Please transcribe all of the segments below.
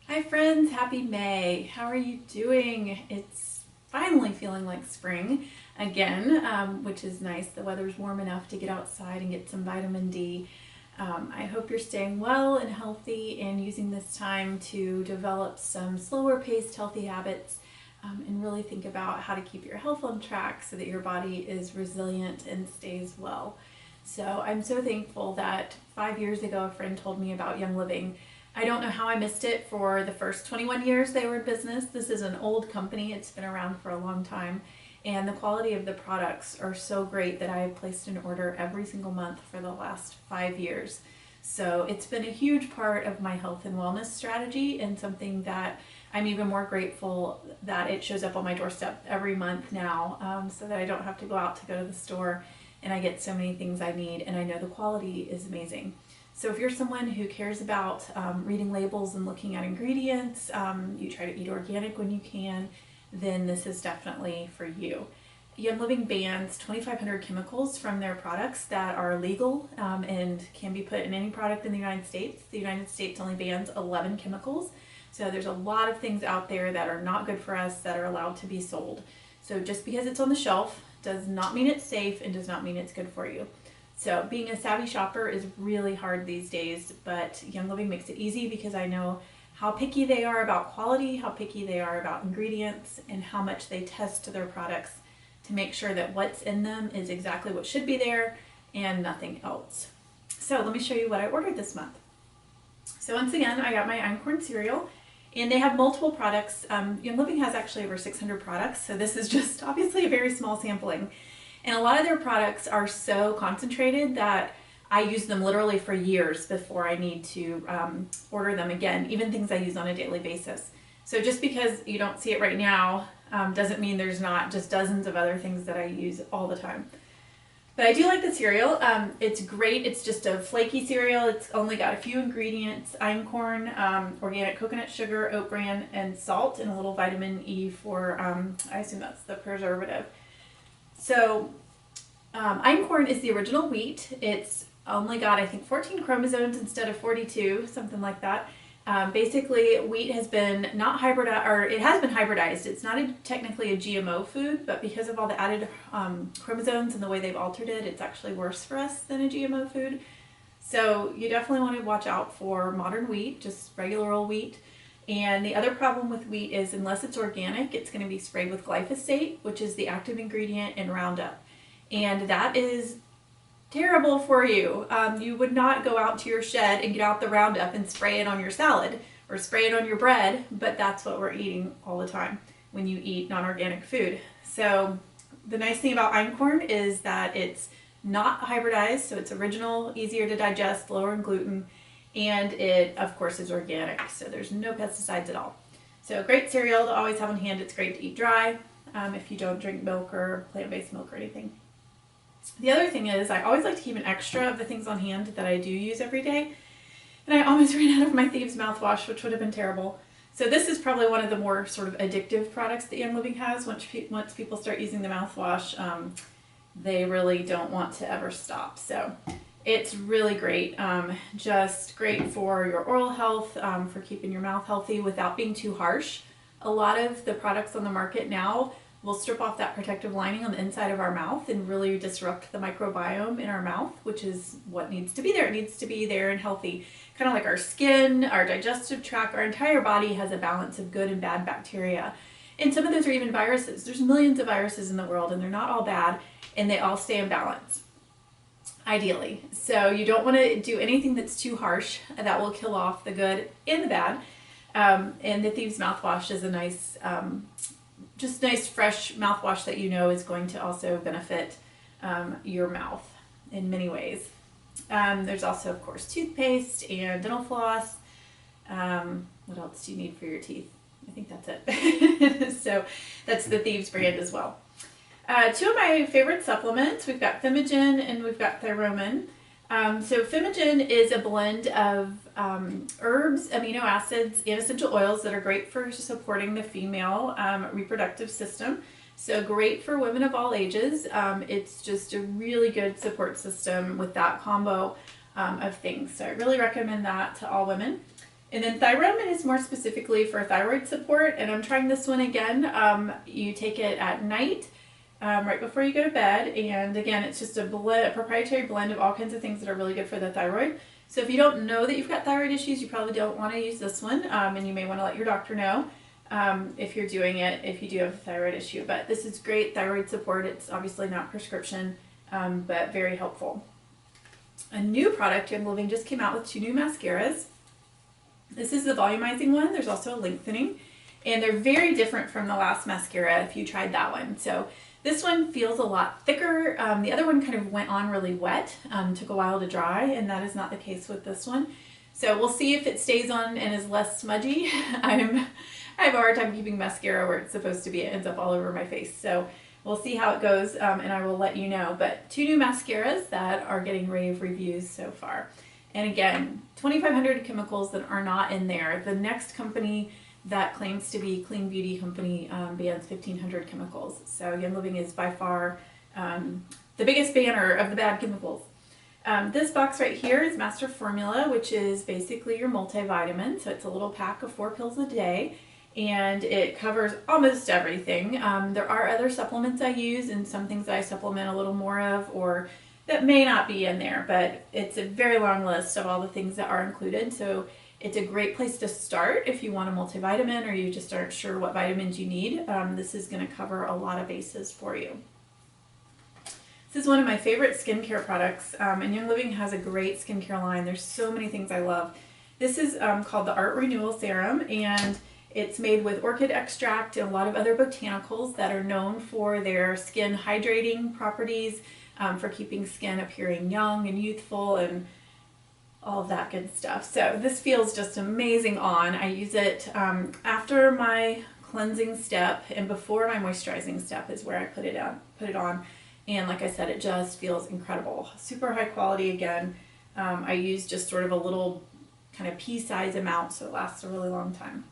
Hi friends, happy May. How are you doing? It's finally feeling like spring again, which is nice. The weather's warm enough to get outside and get some vitamin D. I hope you're staying well and healthy and using this time to develop some slower paced healthy habits and really think about how to keep your health on track so that your body is resilient and stays well. So I'm so thankful that 5 years ago a friend told me about Young Living. I don't know how I missed it for the first 21 years they were in business. This is an old company. It's been around for a long time. And the quality of the products are so great that I have placed an order every single month for the last 5 years. So it's been a huge part of my health and wellness strategy and something that I'm even more grateful that it shows up on my doorstep every month now, so that I don't have to go out to go to the store and I get so many things I need and I know the quality is amazing. So if you're someone who cares about reading labels and looking at ingredients, you try to eat organic when you can, then this is definitely for you. Young Living bans 2,500 chemicals from their products that are legal and can be put in any product in the United States. The United States only bans 11 chemicals. So there's a lot of things out there that are not good for us that are allowed to be sold. So just because it's on the shelf does not mean it's safe and does not mean it's good for you. So being a savvy shopper is really hard these days, but Young Living makes it easy because I know how picky they are about quality, how picky they are about ingredients, and how much they test their products to make sure that what's in them is exactly what should be there and nothing else. So let me show you what I ordered this month. So once again, I got my einkorn cereal, and they have multiple products. Young Living has actually over 600 products, so this is just obviously a very small sampling. And a lot of their products are so concentrated that I use them literally for years before I need to order them again, even things I use on a daily basis. So just because you don't see it right now doesn't mean there's not just dozens of other things that I use all the time. But I do like the cereal. It's great. It's just a flaky cereal. It's only got a few ingredients: einkorn, organic coconut sugar, oat bran, and salt, and a little vitamin E for, I assume that's the preservative. So einkorn is the original wheat. It's only got, I think, 14 chromosomes instead of 42, something like that. Basically, wheat has been not hybridized, or it has been hybridized. It's not technically a GMO food, but because of all the added chromosomes and the way they've altered it, it's actually worse for us than a GMO food. So you definitely want to watch out for modern wheat, just regular old wheat. And the other problem with wheat is unless it's organic, it's going to be sprayed with glyphosate, which is the active ingredient in Roundup. And that is terrible for you. You would not go out to your shed and get out the Roundup and spray it on your salad or spray it on your bread, but that's what we're eating all the time when you eat non-organic food. So the nice thing about einkorn is that it's not hybridized, so it's original, easier to digest, lower in gluten, and it, of course, is organic, so there's no pesticides at all. So great cereal to always have on hand. It's great to eat dry if you don't drink milk or plant-based milk or anything. The other thing is I always like to keep an extra of the things on hand that I do use every day, and I almost ran out of my Thieves mouthwash, which would have been terrible. So this is probably one of the more sort of addictive products that Young Living has. Once people start using the mouthwash, they really don't want to ever stop. So it's really great, just great for your oral health, for keeping your mouth healthy without being too harsh. A lot of the products on the market now will strip off that protective lining on the inside of our mouth and really disrupt the microbiome in our mouth, which is what needs to be there. It needs to be there and healthy. Kind of like our skin, our digestive tract, our entire body has a balance of good and bad bacteria. And some of those are even viruses. There's millions of viruses in the world and they're not all bad and they all stay in balance, ideally. So you don't want to do anything that's too harsh. That will kill off the good and the bad. And the Thieves mouthwash is a nice, just nice fresh mouthwash that you know is going to also benefit your mouth in many ways. There's also, of course, toothpaste and dental floss. What else do you need for your teeth? I think that's it. So that's the Thieves brand as well. Two of my favorite supplements, we've got Femigen and we've got Thyromine. So Femigen is a blend of herbs, amino acids, and essential oils that are great for supporting the female reproductive system. So great for women of all ages. It's just a really good support system with that combo of things. So I really recommend that to all women. And then Thyromine is more specifically for thyroid support, and I'm trying this one again. You take it at night, right before you go to bed, and again, it's just a proprietary blend of all kinds of things that are really good for the thyroid. So if you don't know that you've got thyroid issues, you probably don't want to use this one, and you may want to let your doctor know if you're doing it, if you do have a thyroid issue. But this is great thyroid support. It's obviously not prescription, but very helpful. A new product Young Living just came out with 2 new mascaras. This is the volumizing one. There's also a lengthening, and they're very different from the last mascara if you tried that one. So this one feels a lot thicker. The other one kind of went on really wet, took a while to dry, and that is not the case with this one. So we'll see if it stays on and is less smudgy. I have a hard time keeping mascara where it's supposed to be. It ends up all over my face. So we'll see how it goes, and I will let you know. But 2 new mascaras that are getting rave reviews so far. And again, 2,500 chemicals that are not in there. The next company that claims to be clean beauty company bans 1,500 chemicals. So Young Living is by far the biggest banner of the bad chemicals. This box right here is Master Formula, which is basically your multivitamin. So it's a little pack of 4 pills a day, and it covers almost everything. There are other supplements I use, and some things I supplement a little more of, or that may not be in there, but it's a very long list of all the things that are included. So it's a great place to start if you want a multivitamin or you just aren't sure what vitamins you need. This is going to cover a lot of bases for you. This is one of my favorite skincare products, and Young Living has a great skincare line. There's so many things I love. This is called the Renewal Serum, and it's made with orchid extract and a lot of other botanicals that are known for their skin hydrating properties, for keeping skin appearing young and youthful and all of that good stuff. So this feels just amazing on. I use it after my cleansing step and before my moisturizing step is where I put it on. And like I said, it just feels incredible. Super high quality again. I use just sort of a little kind of pea-size amount, so it lasts a really long time.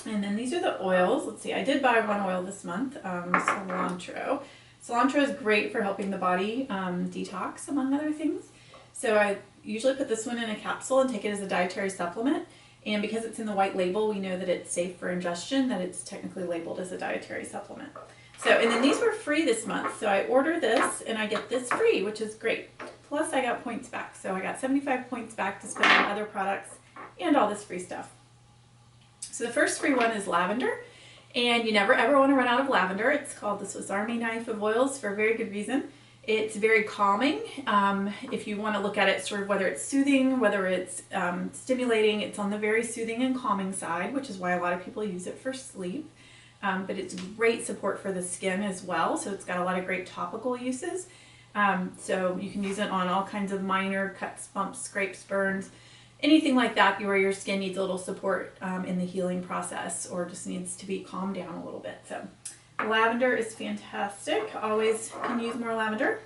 And then these are the oils. Let's see, I did buy one oil this month, Cilantro. Cilantro is great for helping the body detox, among other things. So I usually put this one in a capsule and take it as a dietary supplement. And because it's in the white label, we know that it's safe for ingestion, that it's technically labeled as a dietary supplement. So, and then these were free this month. So I order this and I get this free, which is great. Plus I got points back. So I got 75 points back to spend on other products and all this free stuff. So the first free one is lavender. And you never ever want to run out of lavender. It's called the Swiss Army knife of oils for a very good reason. It's very calming. If you want to look at it sort of whether it's soothing, whether it's stimulating, it's on the very soothing and calming side, which is why a lot of people use it for sleep. But it's great support for the skin as well. So it's got a lot of great topical uses. So you can use it on all kinds of minor cuts, bumps, scrapes, burns, anything like that where your skin needs a little support in the healing process or just needs to be calmed down a little bit. So lavender is fantastic. Always can use more lavender.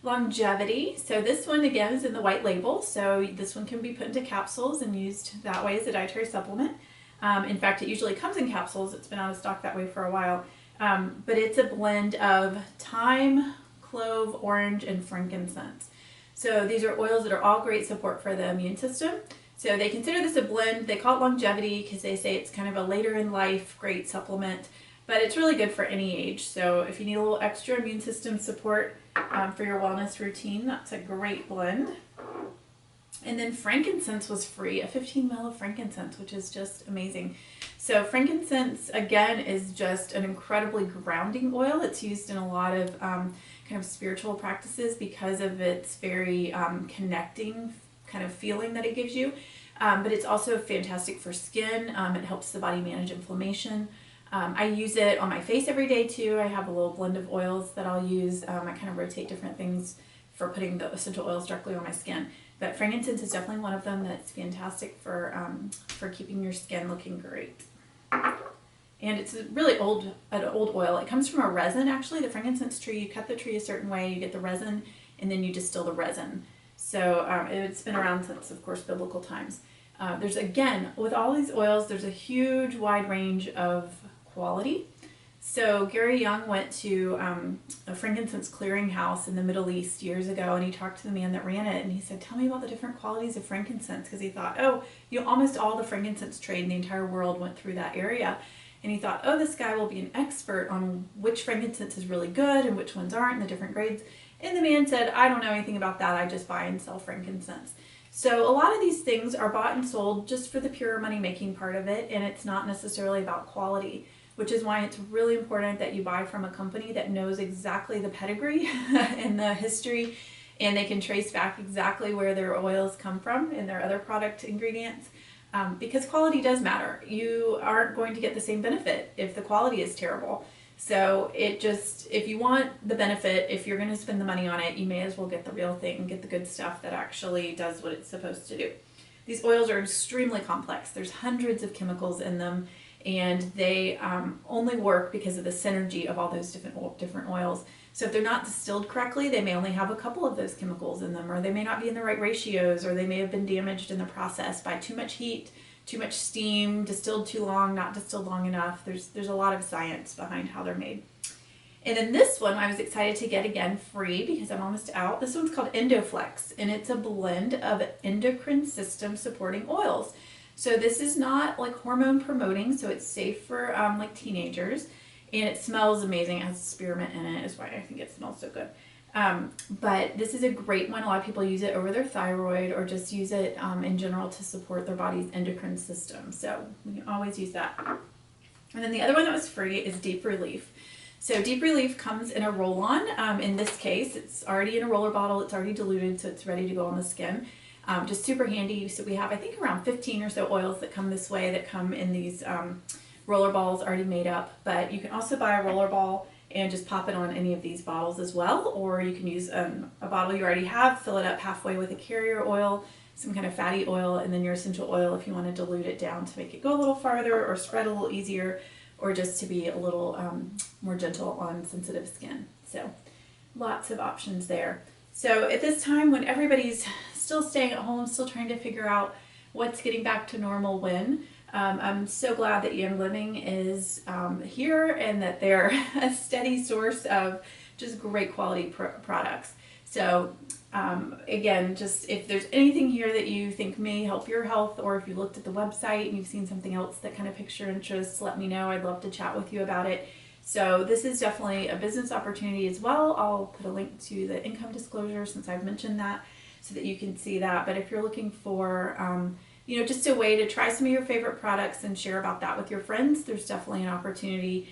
Longevity. So this one again is in the white label. So this one can be put into capsules and used that way as a dietary supplement. In fact, it usually comes in capsules. It's been out of stock that way for a while. But it's a blend of thyme, clove, orange, and frankincense. So these are oils that are all great support for the immune system. So they consider this a blend. They call it longevity because they say it's kind of a later in life great supplement, but it's really good for any age. So if you need a little extra immune system support for your wellness routine, that's a great blend. And then frankincense was free, a 15 ml of frankincense, which is just amazing. So frankincense, again, is just an incredibly grounding oil. It's used in a lot of kind of spiritual practices because of its very connecting kind of feeling that it gives you. But it's also fantastic for skin. It helps the body manage inflammation. I use it on my face every day too. I have a little blend of oils that I'll use. I kind of rotate different things for putting the essential oils directly on my skin. But frankincense is definitely one of them that's fantastic for keeping your skin looking great. And it's a really an old oil. It comes from a resin, actually. The frankincense tree, you cut the tree a certain way, you get the resin, and then you distill the resin. So it's been around since, of course, biblical times. There's, again, with all these oils, there's a huge wide range of quality. So Gary Young went to a frankincense clearinghouse in the Middle East years ago, and he talked to the man that ran it, and he said, "Tell me about the different qualities of frankincense," because he thought, oh, almost all the frankincense trade in the entire world went through that area. And he thought, oh, this guy will be an expert on which frankincense is really good and which ones aren't, and the different grades. And the man said, "I don't know anything about that. I just buy and sell frankincense." So a lot of these things are bought and sold just for the pure money-making part of it, and it's not necessarily about quality, which is why it's really important that you buy from a company that knows exactly the pedigree and the history, and they can trace back exactly where their oils come from and their other product ingredients, because quality does matter. You aren't going to get the same benefit if the quality is terrible. So if you want the benefit, if you're going to spend the money on it, you may as well get the real thing, get the good stuff that actually does what it's supposed to do. These oils are extremely complex. There's hundreds of chemicals in them, and they only work because of the synergy of all those different oils. So if they're not distilled correctly, they may only have a couple of those chemicals in them, or they may not be in the right ratios, or they may have been damaged in the process by too much heat, too much steam, distilled too long, not distilled long enough. There's a lot of science behind how they're made. And then this one I was excited to get again free because I'm almost out. This one's called Endoflex, and it's a blend of endocrine system supporting oils. So this is not like hormone promoting, so it's safe for like teenagers, and it smells amazing. It has spearmint in it, is why I think it smells so good. But this is a great one. A lot of people use it over their thyroid, or just use it in general to support their body's endocrine system. So we can always use that. And then the other one that was free is Deep Relief. So Deep Relief comes in a roll-on. In this case, it's already in a roller bottle. It's already diluted, so it's ready to go on the skin. Just super handy. So we have, I think, around 15 or so oils that come this way, that come in these roller balls already made up. But you can also buy a roller ball and just pop it on any of these bottles as well, or you can use a bottle you already have, fill it up halfway with a carrier oil, some kind of fatty oil, and then your essential oil if you want to dilute it down to make it go a little farther, or spread a little easier, or just to be a little more gentle on sensitive skin. So lots of options there. So at this time, when everybody's still staying at home, still trying to figure out what's getting back to normal when, I'm so glad that Young Living is here, and that they're a steady source of just great quality products. So again, just if there's anything here that you think may help your health, or if you looked at the website and you've seen something else that kind of piques your interest, let me know. I'd love to chat with you about it. So this is definitely a business opportunity as well. I'll put a link to the income disclosure, since I've mentioned that, so that you can see that. But if you're looking for just a way to try some of your favorite products and share about that with your friends, there's definitely an opportunity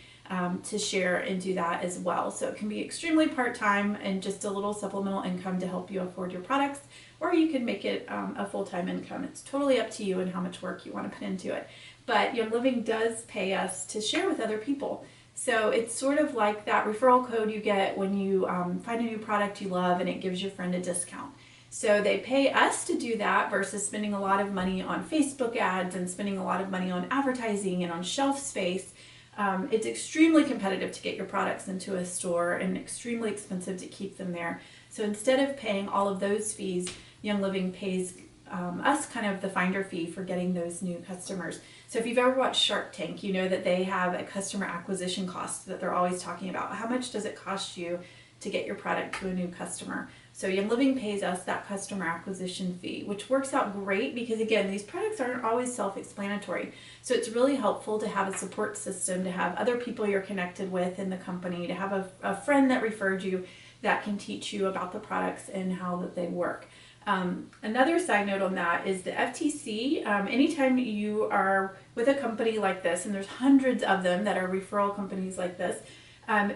to share and do that as well. So it can be extremely part-time and just a little supplemental income to help you afford your products, or you can make it a full-time income. It's totally up to you and how much work you want to put into it. But Young Living does pay us to share with other people. So it's sort of like that referral code you get when you find a new product you love, and it gives your friend a discount. So they pay us to do that versus spending a lot of money on Facebook ads and spending a lot of money on advertising and on shelf space. It's extremely competitive to get your products into a store, and extremely expensive to keep them there. So instead of paying all of those fees, Young Living pays us kind of the finder fee for getting those new customers. So if you've ever watched Shark Tank, you know that they have a customer acquisition cost that they're always talking about. How much does it cost you to get your product to a new customer? So Young Living pays us that customer acquisition fee, which works out great because, again, these products aren't always self-explanatory. So it's really helpful to have a support system, to have other people you're connected with in the company, to have a friend that referred you that can teach you about the products and how that they work. Another side note on that is the FTC. Anytime you are with a company like this, and there's hundreds of them that are referral companies like this,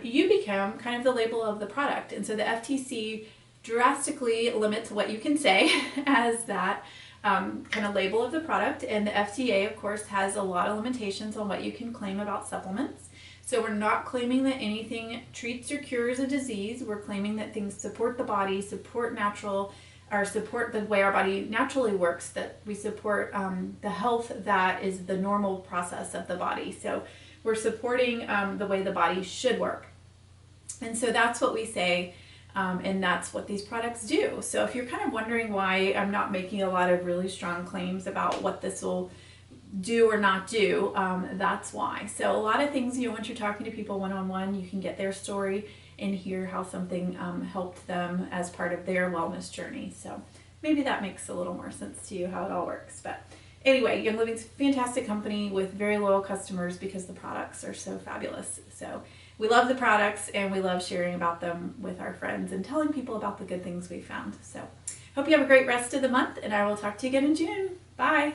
you become kind of the label of the product. And so the FTC drastically limits what you can say as that kind of label of the product. And the FDA, of course, has a lot of limitations on what you can claim about supplements. So we're not claiming that anything treats or cures a disease. We're claiming that things support the body, support the way our body naturally works, that we support the health that is the normal process of the body. So we're supporting the way the body should work. And so that's what we say, and that's what these products do. So if you're kind of wondering why I'm not making a lot of really strong claims about what this will do or not do, that's why. So a lot of things, once you're talking to people one-on-one, you can get their story and hear how something helped them as part of their wellness journey. So maybe that makes a little more sense to you how it all works. But anyway, Young Living's a fantastic company with very loyal customers because the products are so fabulous. So we love the products and we love sharing about them with our friends and telling people about the good things we found. So hope you have a great rest of the month, and I will talk to you again in June. Bye.